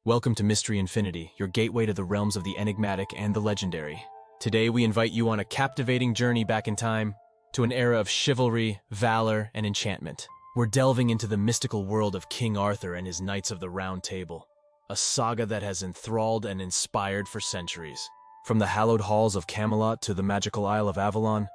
Welcome to Mystery Infinity, your gateway to the realms of the enigmatic and the legendary. Today we invite you on a captivating journey back in time to an era of chivalry, valor, and enchantment. We're delving into the mystical world of King Arthur and his Knights of the Round Table, a saga that has enthralled and inspired for centuries. From the hallowed halls of Camelot to the magical Isle of Avalon,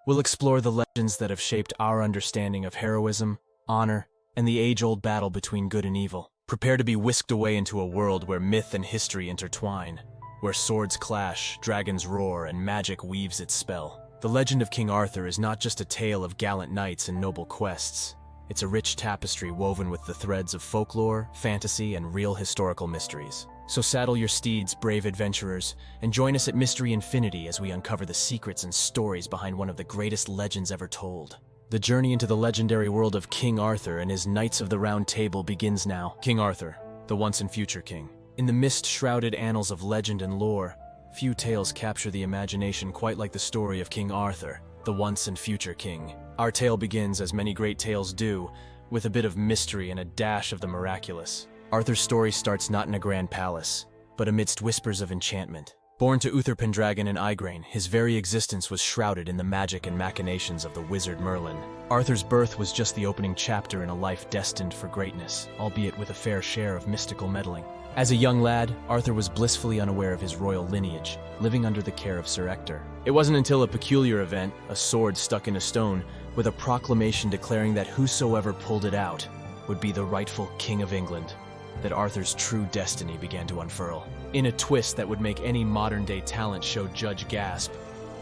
we'll explore the legends that have shaped our understanding of heroism, honor, and the age-old battle between good and evil. Prepare to be whisked away into a world where myth and history intertwine, where swords clash, dragons roar, and magic weaves its spell. The legend of King Arthur is not just a tale of gallant knights and noble quests. It's a rich tapestry woven with the threads of folklore, fantasy, and real historical mysteries. So saddle your steeds, brave adventurers, and join us at Mystery Infinity as we uncover the secrets and stories behind one of the greatest legends ever told. The journey into the legendary world of King Arthur and his Knights of the Round Table begins now. King Arthur, the once and future king. In the mist-shrouded annals of legend and lore, few tales capture the imagination quite like the story of King Arthur, the once and future king. Our tale begins, as many great tales do, with a bit of mystery and a dash of the miraculous. Arthur's story starts not in a grand palace, but amidst whispers of enchantment. Born to Uther Pendragon and Igraine, his very existence was shrouded in the magic and machinations of the wizard Merlin. Arthur's birth was just the opening chapter in a life destined for greatness, albeit with a fair share of mystical meddling. As a young lad, Arthur was blissfully unaware of his royal lineage, living under the care of Sir Ector. It wasn't until a peculiar event, a sword stuck in a stone, with a proclamation declaring that whosoever pulled it out would be the rightful King of England, that Arthur's true destiny began to unfurl. In a twist that would make any modern-day talent show judge gasp,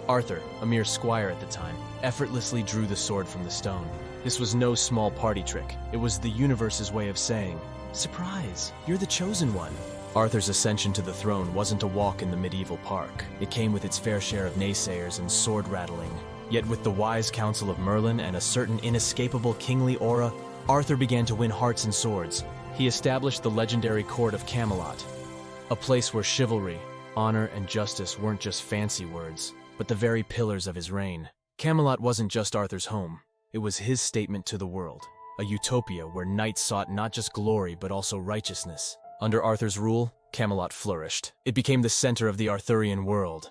Arthur, a mere squire at the time, effortlessly drew the sword from the stone. This was no small party trick. It was the universe's way of saying, "Surprise, you're the chosen one." Arthur's ascension to the throne wasn't a walk in the medieval park. It came with its fair share of naysayers and sword rattling. Yet with the wise counsel of Merlin and a certain inescapable kingly aura, Arthur began to win hearts and swords. He established the legendary court of Camelot, a place where chivalry, honor, and justice weren't just fancy words, but the very pillars of his reign. Camelot wasn't just Arthur's home. It was his statement to the world, a utopia where knights sought not just glory but also righteousness. Under Arthur's rule, Camelot flourished. It became the center of the Arthurian world,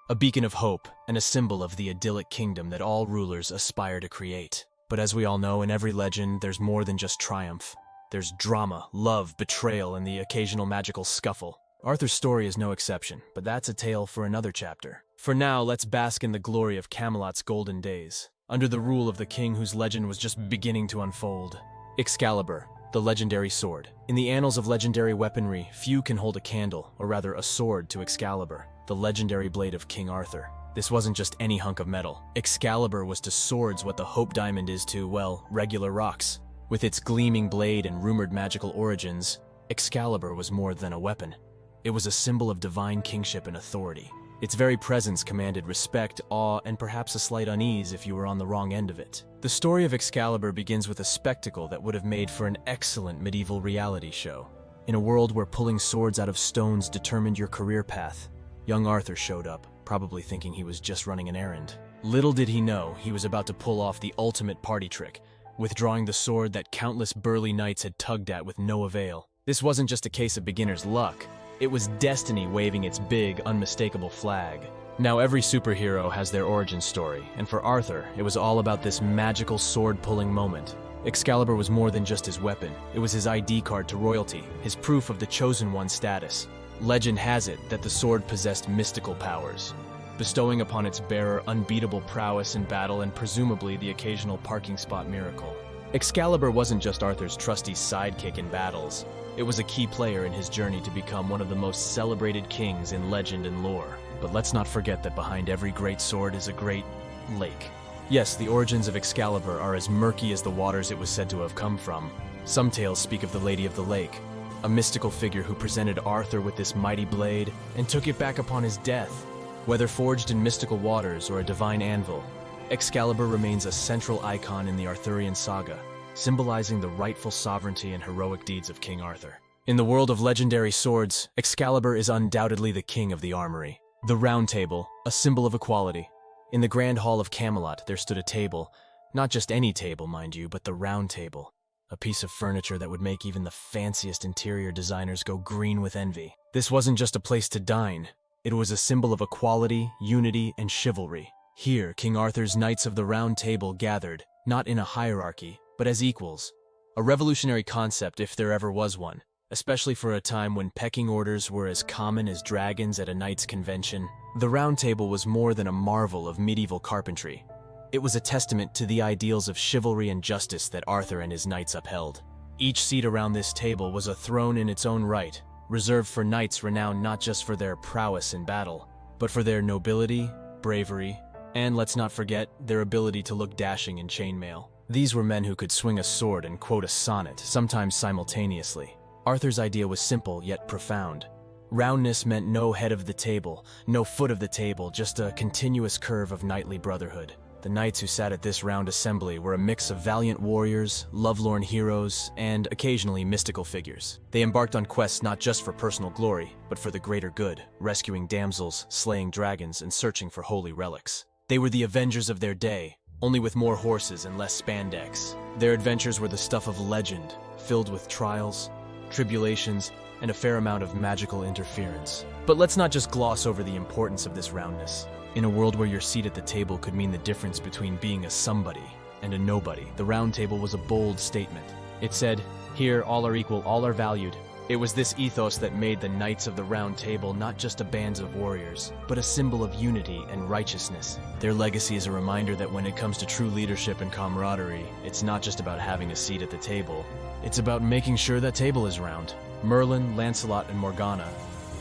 a beacon of hope and a symbol of the idyllic kingdom that all rulers aspire to create. But as we all know, in every legend, there's more than just triumph. There's drama, love, betrayal, and the occasional magical scuffle. Arthur's story is no exception, but that's a tale for another chapter. For now, let's bask in the glory of Camelot's golden days, under the rule of the king whose legend was just beginning to unfold. Excalibur, the legendary sword. In the annals of legendary weaponry, few can hold a candle, or rather a sword, to Excalibur, the legendary blade of King Arthur. This wasn't just any hunk of metal. Excalibur was to swords what the Hope Diamond is to, well, regular rocks. With its gleaming blade and rumored magical origins, Excalibur was more than a weapon. It was a symbol of divine kingship and authority. Its very presence commanded respect, awe, and perhaps a slight unease if you were on the wrong end of it. The story of Excalibur begins with a spectacle that would have made for an excellent medieval reality show. In a world where pulling swords out of stones determined your career path, young Arthur showed up, probably thinking he was just running an errand. Little did he know he was about to pull off the ultimate party trick, withdrawing the sword that countless burly knights had tugged at with no avail. This wasn't just a case of beginner's luck. It was destiny waving its big, unmistakable flag. Now every superhero has their origin story, and for Arthur, it was all about this magical sword-pulling moment. Excalibur was more than just his weapon. It was his ID card to royalty, his proof of the chosen one status. Legend has it that the sword possessed mystical powers, bestowing upon its bearer unbeatable prowess in battle and presumably the occasional parking spot miracle. Excalibur wasn't just Arthur's trusty sidekick in battles. It was a key player in his journey to become one of the most celebrated kings in legend and lore. But let's not forget that behind every great sword is a great lake. Yes, the origins of Excalibur are as murky as the waters it was said to have come from. Some tales speak of the Lady of the Lake, a mystical figure who presented Arthur with this mighty blade and took it back upon his death. Whether forged in mystical waters or a divine anvil, Excalibur remains a central icon in the Arthurian saga, symbolizing the rightful sovereignty and heroic deeds of King Arthur. In the world of legendary swords, Excalibur is undoubtedly the king of the armory. The Round Table, a symbol of equality. In the Grand Hall of Camelot, there stood a table, not just any table, mind you, but the Round Table, a piece of furniture that would make even the fanciest interior designers go green with envy. This wasn't just a place to dine. It was a symbol of equality, unity, and chivalry. Here, King Arthur's Knights of the Round Table gathered, not in a hierarchy, but as equals. A revolutionary concept if there ever was one, especially for a time when pecking orders were as common as dragons at a knight's convention. The Round Table was more than a marvel of medieval carpentry. It was a testament to the ideals of chivalry and justice that Arthur and his knights upheld. Each seat around this table was a throne in its own right, reserved for knights renowned not just for their prowess in battle, but for their nobility, bravery, and let's not forget, their ability to look dashing in chainmail. These were men who could swing a sword and quote a sonnet, sometimes simultaneously. Arthur's idea was simple yet profound. Roundness meant no head of the table, no foot of the table, just a continuous curve of knightly brotherhood. The knights who sat at this round assembly were a mix of valiant warriors, lovelorn heroes, and occasionally mystical figures. They embarked on quests not just for personal glory, but for the greater good, rescuing damsels, slaying dragons, and searching for holy relics. They were the avengers of their day, only with more horses and less spandex. Their adventures were the stuff of legend, filled with trials, tribulations, and a fair amount of magical interference. But let's not just gloss over the importance of this roundness. In a world where your seat at the table could mean the difference between being a somebody and a nobody, the Round Table was a bold statement. It said, "Here, all are equal, all are valued." It was this ethos that made the Knights of the Round Table not just a band of warriors, but a symbol of unity and righteousness. Their legacy is a reminder that when it comes to true leadership and camaraderie, it's not just about having a seat at the table. It's about making sure that table is round. Merlin, Lancelot, and Morgana.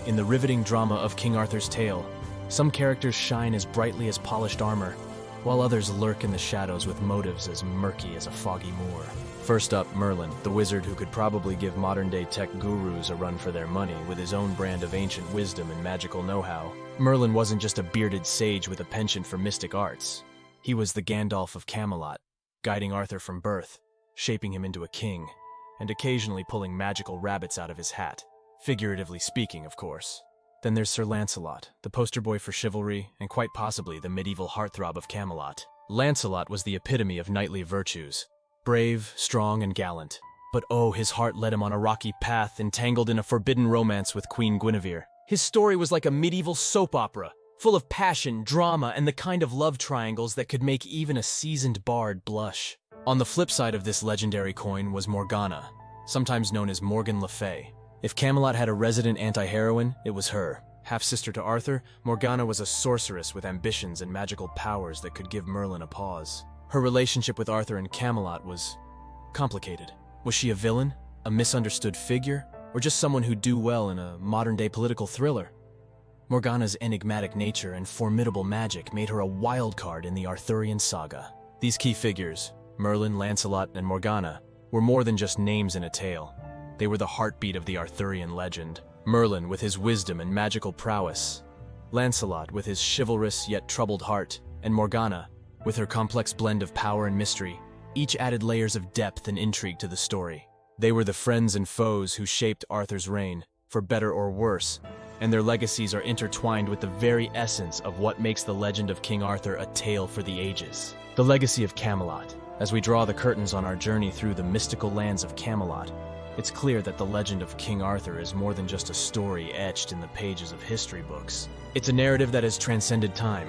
In the riveting drama of King Arthur's tale, some characters shine as brightly as polished armor, while others lurk in the shadows with motives as murky as a foggy moor. First up, Merlin, the wizard who could probably give modern-day tech gurus a run for their money with his own brand of ancient wisdom and magical know-how. Merlin wasn't just a bearded sage with a penchant for mystic arts. He was the Gandalf of Camelot, guiding Arthur from birth, shaping him into a king, and occasionally pulling magical rabbits out of his hat. Figuratively speaking, of course. Then there's Sir Lancelot, the poster boy for chivalry, and quite possibly the medieval heartthrob of Camelot. Lancelot was the epitome of knightly virtues. Brave, strong, and gallant. But oh, his heart led him on a rocky path, entangled in a forbidden romance with Queen Guinevere. His story was like a medieval soap opera, full of passion, drama, and the kind of love triangles that could make even a seasoned bard blush. On the flip side of this legendary coin was Morgana, sometimes known as Morgan Le Fay. If Camelot had a resident anti-heroine, it was her. Half-sister to Arthur, Morgana was a sorceress with ambitions and magical powers that could give Merlin a pause. Her relationship with Arthur and Camelot was complicated. Was she a villain, a misunderstood figure, or just someone who'd do well in a modern-day political thriller? Morgana's enigmatic nature and formidable magic made her a wild card in the Arthurian saga. These key figures, Merlin, Lancelot, and Morgana, were more than just names in a tale. They were the heartbeat of the Arthurian legend. Merlin with his wisdom and magical prowess, Lancelot with his chivalrous yet troubled heart, and Morgana with her complex blend of power and mystery. Each added layers of depth and intrigue to the story. They were the friends and foes who shaped Arthur's reign, for better or worse, and their legacies are intertwined with the very essence of what makes the legend of King Arthur a tale for the ages. The legacy of Camelot. As we draw the curtains on our journey through the mystical lands of Camelot, it's clear that the legend of King Arthur is more than just a story etched in the pages of history books. It's a narrative that has transcended time,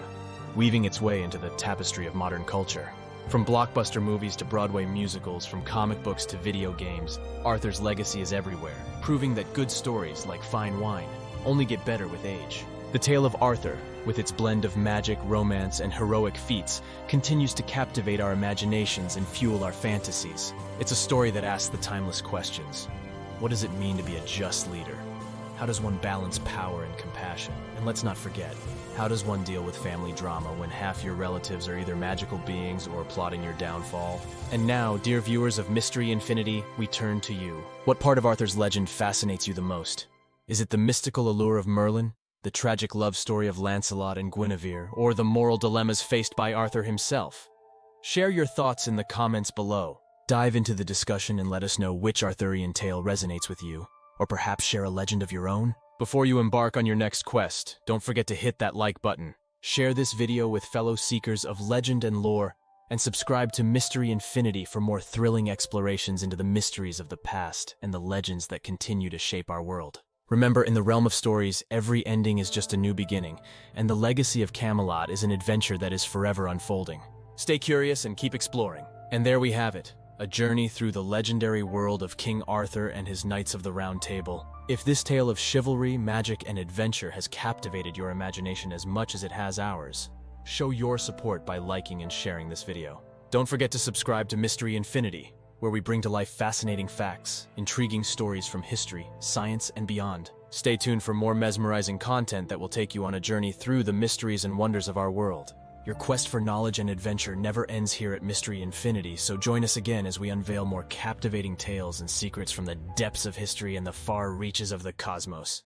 weaving its way into the tapestry of modern culture. From blockbuster movies to Broadway musicals, from comic books to video games, Arthur's legacy is everywhere, proving that good stories, like fine wine, only get better with age. The tale of Arthur, with its blend of magic, romance, and heroic feats, continues to captivate our imaginations and fuel our fantasies. It's a story that asks the timeless questions. What does it mean to be a just leader? How does one balance power and compassion? And let's not forget, how does one deal with family drama when half your relatives are either magical beings or plotting your downfall? And now, dear viewers of Mystery Infinity, we turn to you. What part of Arthur's legend fascinates you the most? Is it the mystical allure of Merlin, the tragic love story of Lancelot and Guinevere, or the moral dilemmas faced by Arthur himself? Share your thoughts in the comments below. Dive into the discussion and let us know which Arthurian tale resonates with you, or perhaps share a legend of your own. Before you embark on your next quest, don't forget to hit that like button. Share this video with fellow seekers of legend and lore, and subscribe to Mystery Infinity for more thrilling explorations into the mysteries of the past and the legends that continue to shape our world. Remember, in the realm of stories, every ending is just a new beginning, and the legacy of Camelot is an adventure that is forever unfolding. Stay curious and keep exploring. And there we have it, a journey through the legendary world of King Arthur and his Knights of the Round Table. If this tale of chivalry, magic, and adventure has captivated your imagination as much as it has ours, show your support by liking and sharing this video. Don't forget to subscribe to Mystery Infinity, where we bring to life fascinating facts, intriguing stories from history, science, and beyond. Stay tuned for more mesmerizing content that will take you on a journey through the mysteries and wonders of our world. Your quest for knowledge and adventure never ends here at Mystery Infinity, so join us again as we unveil more captivating tales and secrets from the depths of history and the far reaches of the cosmos.